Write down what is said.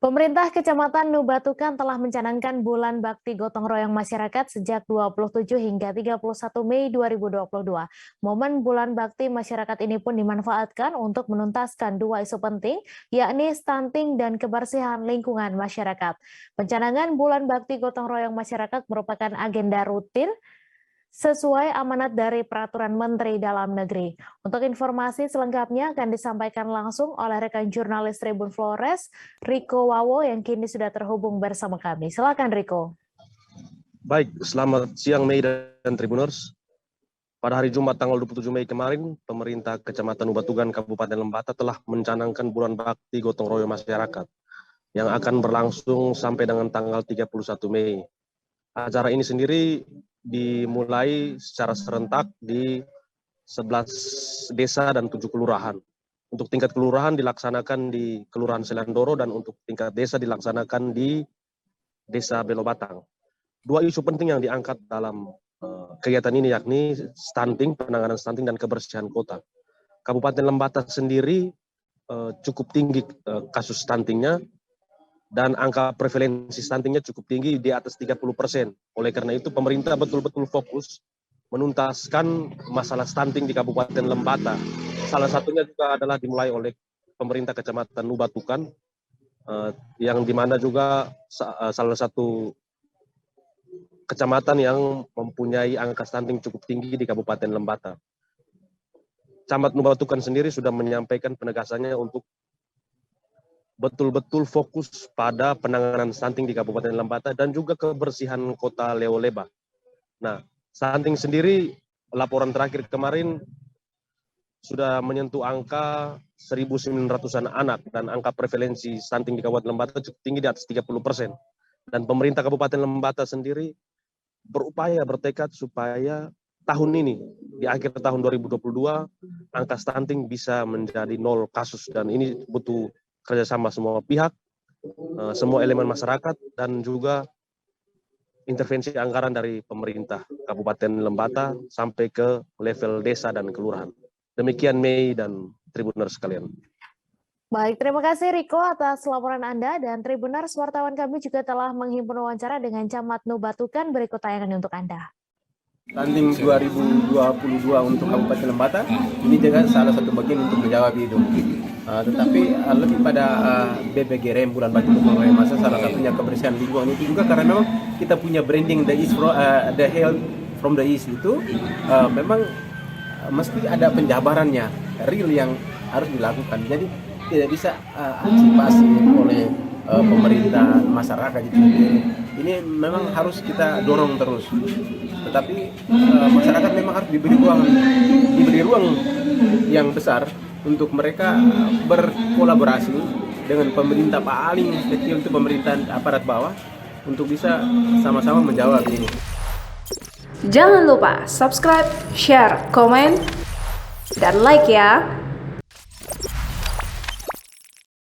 Pemerintah Kecamatan Nubatukan telah mencanangkan Bulan Bakti Gotong Royong Masyarakat sejak 27 hingga 31 Mei 2022. Momen Bulan Bakti Masyarakat ini pun dimanfaatkan untuk menuntaskan dua isu penting, yakni stunting dan kebersihan lingkungan masyarakat. Pencanangan Bulan Bakti Gotong Royong Masyarakat merupakan agenda rutin sesuai amanat dari Peraturan Menteri Dalam Negeri. Untuk informasi selengkapnya akan disampaikan langsung oleh rekan jurnalis Tribun Flores, Riko Wawo, yang kini sudah terhubung bersama kami. Silakan Riko. Baik, selamat siang Mei dan Tribuners. Pada hari Jumat tanggal 27 Mei kemarin, pemerintah Kecamatan Nubatukan Kabupaten Lembata telah mencanangkan Bulan Bakti Gotong Royong Masyarakat yang akan berlangsung sampai dengan tanggal 31 Mei. Acara ini sendiri dimulai secara serentak di 11 desa dan 7 kelurahan. Untuk tingkat kelurahan dilaksanakan di Kelurahan Selandoro dan untuk tingkat desa dilaksanakan di Desa Belobatang. Dua isu penting yang diangkat dalam kegiatan ini yakni stunting, penanganan stunting dan kebersihan kota. Kabupaten Lembata sendiri cukup tinggi kasus stuntingnya, dan angka prevalensi stuntingnya cukup tinggi di atas 30%. Oleh karena itu pemerintah betul-betul fokus menuntaskan masalah stunting di Kabupaten Lembata. Salah satunya juga adalah dimulai oleh pemerintah Kecamatan Nubatukan, yang dimana juga salah satu kecamatan yang mempunyai angka stunting cukup tinggi di Kabupaten Lembata. Camat Nubatukan sendiri sudah menyampaikan penegasannya untuk betul-betul fokus pada penanganan stunting di Kabupaten Lembata dan juga kebersihan kota Leoleba. Nah, stunting sendiri laporan terakhir kemarin sudah menyentuh angka 1.900-an anak dan angka prevalensi stunting di Kabupaten Lembata cukup tinggi di atas 30%. Dan pemerintah Kabupaten Lembata sendiri berupaya bertekad supaya tahun ini, di akhir tahun 2022, angka stunting bisa menjadi 0 kasus, dan ini butuh kerjasama semua pihak, semua elemen masyarakat, dan juga intervensi anggaran dari pemerintah Kabupaten Lembata sampai ke level desa dan kelurahan. Demikian Mei dan Tribuners sekalian. Baik, terima kasih Riko atas laporan Anda, dan Tribuners, wartawan kami juga telah menghimpun wawancara dengan Camat Nubatukan. Berikut tayangan untuk Anda. Stunting 2022 untuk Kabupaten Lembata ini juga salah satu bagian untuk menjawab itu. Tetapi lebih pada BBGRM Bulan Bakti Gotong Royong Masa, salah satunya kebersihan lingkungan itu juga karena memang kita punya branding the health from the east itu memang mesti ada penjabarannya real yang harus dilakukan. Jadi tidak bisa antisipasi oleh pemerintah, masyarakat itu. Ini memang harus kita dorong terus. Tetapi masyarakat memang harus diberi ruang yang besar untuk mereka berkolaborasi dengan pemerintah paling kecil, itu pemerintahan aparat bawah, untuk bisa sama-sama menjawab ini. Jangan lupa subscribe, share, komen, dan like ya.